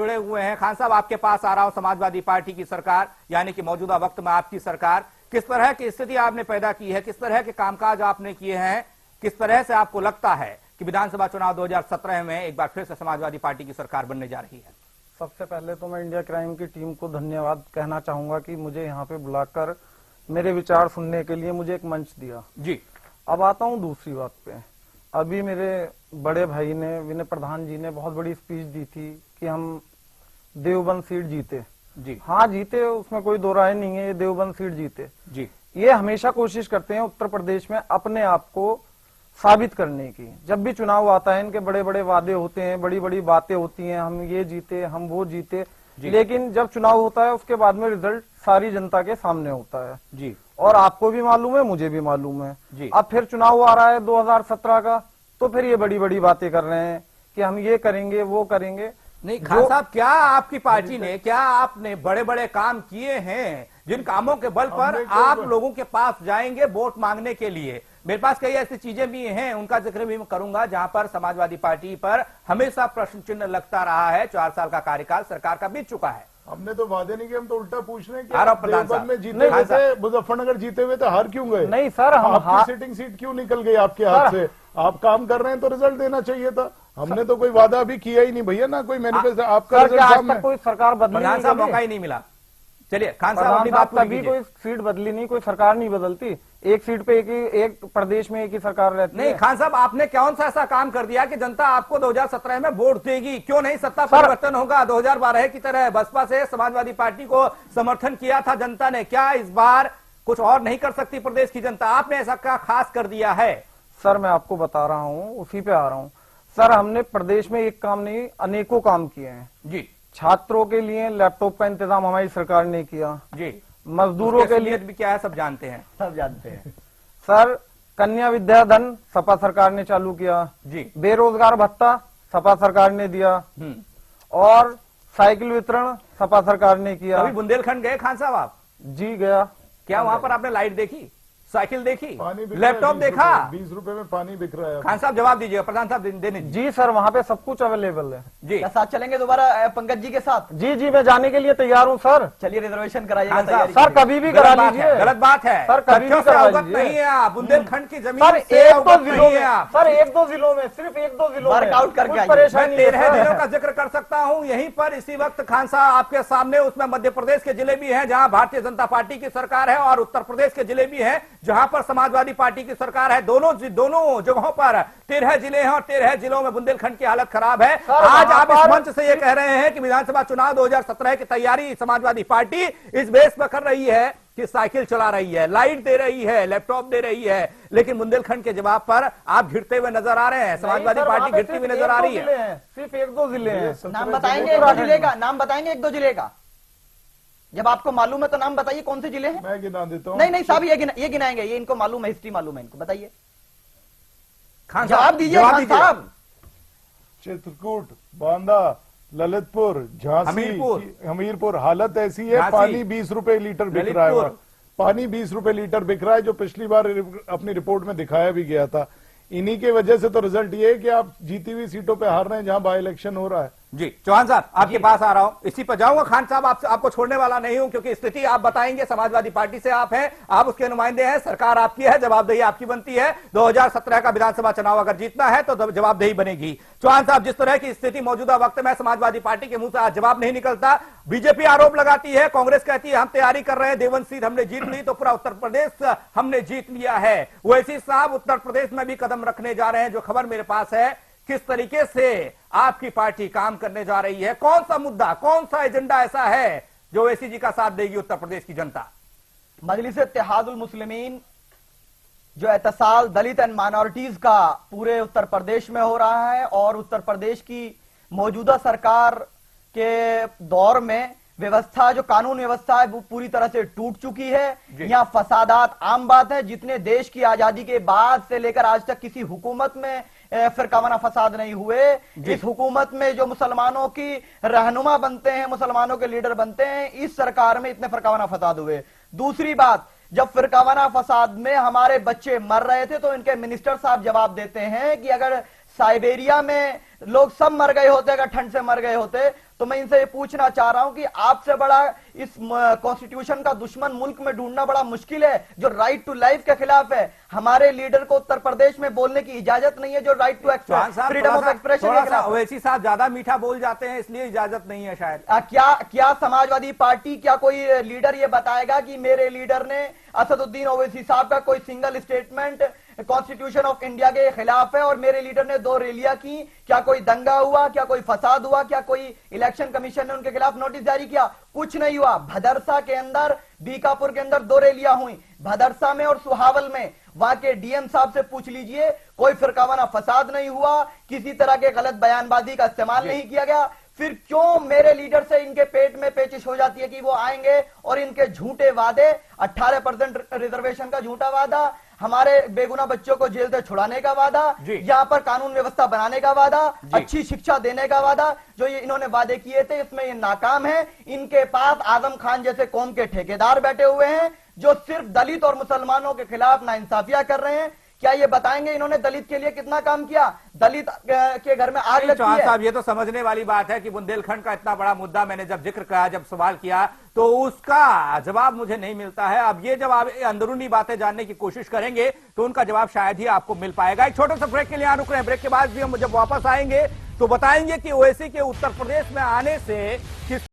जुड़े हुए हैं। खान साहब, आपके पास आ रहा हूं। समाजवादी पार्टी की सरकार, यानी कि मौजूदा वक्त में आपकी सरकार, किस तरह की स्थिति आपने पैदा की है, किस तरह के कामकाज आपने किए हैं, किस तरह से आपको लगता है कि विधानसभा चुनाव 2017 में एक बार फिर से समाजवादी पार्टी की सरकार बनने जा रही है? सबसे पहले तो मैं इंडिया क्राइम की टीम को धन्यवाद कहना चाहूंगा कि मुझे यहाँ पे बुलाकर मेरे विचार सुनने के लिए मुझे एक मंच दिया जी। अब आता हूँ दूसरी बात पे। अभी मेरे बड़े भाई ने, विनय प्रधान जी ने बहुत बड़ी स्पीच दी थी कि हम देवबंद सीट जीते। जी हाँ जीते, उसमें कोई दो राय नहीं है, ये देवबंद सीट जीते। जी। ये हमेशा कोशिश करते हैं उत्तर प्रदेश में अपने आप को साबित करने की। जब भी चुनाव आता है इनके बड़े बड़े वादे होते हैं, बड़ी बड़ी बातें होती हैं, हम ये जीते, हम वो जीते, लेकिन जब चुनाव होता है उसके बाद में रिजल्ट सारी जनता के सामने होता है जी। और आपको भी मालूम है, मुझे भी मालूम है जी। अब फिर चुनाव आ रहा है 2017 का, तो फिर ये बड़ी बड़ी बातें कर रहे हैं कि हम ये करेंगे वो करेंगे। नहीं खान साहब, क्या आपकी पार्टी ने, क्या आपने बड़े बड़े काम किए हैं जिन कामों के बल पर आप लोगों के पास जाएंगे वोट मांगने के लिए? मेरे पास कई ऐसी चीजें भी हैं, उनका जिक्र भी मैं करूंगा, जहां पर समाजवादी पार्टी पर हमेशा प्रश्न चिन्ह लगता रहा है। 4 साल का कार्यकाल सरकार का बीत चुका है। हमने तो वादे नहीं किए, हम तो उल्टा पूछ रहे हैं प्रधान कि देवबंद साहब में जीते हुए थे, मुजफ्फरनगर जीते हुए थे, हार क्यों गए? नहीं सर, हम आपकी सिटिंग सीट क्यों निकल गई आपके हाथ से? आप काम कर रहे हैं तो रिजल्ट देना चाहिए था। हमने तो कोई वादा भी किया ही नहीं भैया, ना कोई मैनिफेस्टो। आपका सर, आज तक कोई सरकार बदली नहीं, साहब मौका ही नहीं मिला। चलिए खान साहब, अपनी बात कभी कोई सीट बदली नहीं, कोई सरकार नहीं बदलती, एक सीट पे एक प्रदेश में एक ही सरकार रहती नहीं है। खान साहब, आपने कौन सा ऐसा काम कर दिया कि जनता आपको 2017 में वोट देगी? क्यों नहीं सत्ता परिवर्तन होगा 2012 की तरह? बसपा से समाजवादी पार्टी को समर्थन किया था जनता ने, क्या इस बार कुछ और नहीं कर सकती प्रदेश की जनता? आपने ऐसा क्या खास कर दिया है? सर मैं आपको बता रहा हूँ, उसी पे आ रहा हूँ। सर हमने प्रदेश में एक काम नहीं, अनेकों काम किए हैं जी। छात्रों के लिए लैपटॉप का इंतजाम हमारी सरकार ने किया जी। मजदूरों के लिए भी क्या है सब जानते हैं, सब जानते हैं। सर कन्या विद्याधन सपा सरकार ने चालू किया जी। बेरोजगार भत्ता सपा सरकार ने दिया और साइकिल वितरण सपा सरकार ने किया। अभी बुंदेलखंड गए खान साहब आप? जी गया। क्या वहां पर आपने लाइट देखी, साइकिल देखी, पानी बिक लैपटॉप देखा? 20 रुपए में पानी बिक रहा है। खान साहब जवाब दीजिएगा, प्रधान साहब देने दीजिए। जी सर, वहाँ पे सब कुछ अवेलेबल है। जी। क्या साथ चलेंगे दोबारा पंकज जी के साथ? जी जी, मैं जाने के लिए तैयार हूँ सर। चलिए रिजर्वेशन कराइएगा। खान साहब, सर कभी भी करा लीजिए। गलत बात है सर, कभी भी करा अवगत लीजिए। नहीं है आप, बुंदेलखंड की जमीन सर से एक दो अवगत जिलों नहीं है में, आप। सर एक दो जिलों में, सिर्फ एक दो जिलों में वर्कआउट करके कुछ आइए। परेशानी मैं 13 है। जिलों का जिक्र कर सकता हूं यहीं पर इसी वक्त खान साहब आपके सामने। उसमें मध्य प्रदेश के जिले भी हैं जहां भारतीय जनता पार्टी की सरकार है, और उत्तर प्रदेश के जिले भी हैं जहां पर समाजवादी पार्टी की सरकार है। दोनों जगहों पर 13 जिले हैं और 13 जिलों में बुंदेलखंड की हालत खराब है। आज आप इस मंच से ये कह रहे हैं कि विधानसभा चुनाव 2017 की तैयारी समाजवादी पार्टी इस बेस पर कर रही है कि साइकिल चला रही है, लाइट दे रही है, लैपटॉप दे रही है, लेकिन बुंदेलखंड के जवाब पर आप घिरते हुए नजर आ रहे हैं। समाजवादी पार्टी घिरती हुई नजर आ रही है। सिर्फ एक दो जिले हैं। नाम बताएंगे एक दो जिले का, नाम बताएंगे एक दो जिले का। जब आपको मालूम है तो नाम बताइए कौन से जिले हैं। मैं गिना देता हूँ। नहीं साहब, ये गिनाएंगे, ये इनको मालूम है, हिस्ट्री मालूम है इनको, बताइए। खान जवाब साहब दीजिए खान साहब। चित्रकूट, बांदा, ललितपुर, झांसी, हमीरपुर। हालत ऐसी है, पानी 20 रुपए लीटर बिक रहा है। पानी 20 रुपए लीटर बिक रहा है, जो पिछली बार अपनी रिपोर्ट में दिखाया भी गया था। इन्हीं के वजह से तो रिजल्ट ये है कि आप जीती हुई सीटों पे हार रहे हैं जहां बाई इलेक्शन हो रहा है। जी। चौहान साहब आपके पास आ रहा हूं, इसी पर जाऊंगा। खान साहब आपको छोड़ने वाला नहीं हूं, क्योंकि स्थिति आप बताएंगे, समाजवादी पार्टी से आप हैं, आप उसके नुमाइंदे हैं, सरकार आपकी है, जवाबदेही आपकी बनती है। 2017 का विधानसभा चुनाव अगर जीतना है तो जवाबदेही बनेगी। चौहान साहब, जिस तरह की स्थिति मौजूदा वक्त में समाजवादी पार्टी के मुंह से आज जवाब नहीं निकलता, बीजेपी आरोप लगाती है, कांग्रेस कहती है हम तैयारी कर रहे हैं, देवबंद सीट हमने जीत ली तो पूरा उत्तर प्रदेश हमने जीत लिया है। वैसी साहब उत्तर प्रदेश में भी कदम रखने जा रहे हैं। जो खबर मेरे पास है, किस तरीके से आपकी पार्टी काम करने जा रही है, कौन सा मुद्दा, कौन सा एजेंडा ऐसा है जो ओवैसी जी का साथ देगी उत्तर प्रदेश की जनता? मजलिस इत्तेहादुल मुस्लिमीन जो एहतसाल दलित एंड माइनॉरिटीज का पूरे उत्तर प्रदेश में हो रहा है, और उत्तर प्रदेश की मौजूदा सरकार के दौर में व्यवस्था, जो कानून व्यवस्था है वो पूरी तरह से टूट चुकी है। यहाँ फसादात आम बात है। जितने देश की आजादी के बाद से लेकर आज तक किसी हुकूमत में फिरकावाना फसाद नहीं हुए, इस हुकूमत में जो मुसलमानों की रहनुमा बनते हैं, मुसलमानों के लीडर बनते हैं, इस सरकार में इतने फिरकावाना फसाद हुए। दूसरी बात, जब फिरकावाना फसाद में हमारे बच्चे मर रहे थे तो इनके मिनिस्टर साहब जवाब देते हैं कि अगर साइबेरिया में लोग सब मर गए होते, अगर ठंड से मर गए होते, तो मैं इनसे ये पूछना चाह रहा हूं कि आपसे बड़ा इस कॉन्स्टिट्यूशन का दुश्मन मुल्क में ढूंढना बड़ा मुश्किल है, जो राइट टू लाइफ के खिलाफ है। हमारे लीडर को उत्तर प्रदेश में बोलने की इजाजत नहीं है, जो right to freedom of expression के खिलाफ। ओवैसी साहब ज्यादा मीठा बोल जाते हैं, इसलिए इजाजत नहीं है शायद। क्या समाजवादी पार्टी, क्या कोई लीडर ये बताएगा कि मेरे लीडर ने असदुद्दीन ओवैसी साहब का कोई single statement constitution of India के खिलाफ है और मेरे लीडर ने 2 रैलियां की? क्या कोई दंगा हुआ? क्या कोई फसाद हुआ? क्या कोई इलेक्शन कमीशन ने उनके खिलाफ नोटिस जारी किया? कुछ नहीं हुआ। भदरसा के अंदर, बीकापुर के अंदर 2 रैलियां हुई, भदरसा में और सुहावल में। वहां के डीएम साहब से पूछ लीजिए, कोई फिरकावाना फसाद नहीं हुआ, किसी तरह के गलत बयानबाजी का इस्तेमाल नहीं किया गया। फिर क्यों मेरे लीडर से इनके पेट में पेचिश हो जाती है कि वो आएंगे और इनके झूठे वादे, 18% रिजर्वेशन का झूठा वादा, हमारे बेगुनाह बच्चों को जेल से छुड़ाने का वादा, यहाँ पर कानून व्यवस्था बनाने का वादा, अच्छी शिक्षा देने का वादा, जो ये इन्होंने वादे किए थे, इसमें ये नाकाम है। इनके पास आजम खान जैसे कौम के ठेकेदार बैठे हुए हैं जो सिर्फ दलित और मुसलमानों के खिलाफ नाइंसाफियां कर रहे हैं। क्या ये बताएंगे इन्होंने दलित के लिए कितना काम किया? दलित के घर में आग लगती है। साहब, ये तो समझने वाली बात है कि बुंदेलखंड का इतना बड़ा मुद्दा मैंने जब जिक्र किया, जब सवाल किया, तो उसका जवाब मुझे नहीं मिलता है। अब ये जब आप अंदरूनी बातें जानने की कोशिश करेंगे तो उनका जवाब शायद ही आपको मिल पाएगा। एक छोटे से ब्रेक के लिए यहाँ रुक रहे हैं। ब्रेक के बाद भी हम जब वापस आएंगे तो बताएंगे कि ओवैसी के उत्तर प्रदेश में आने से किस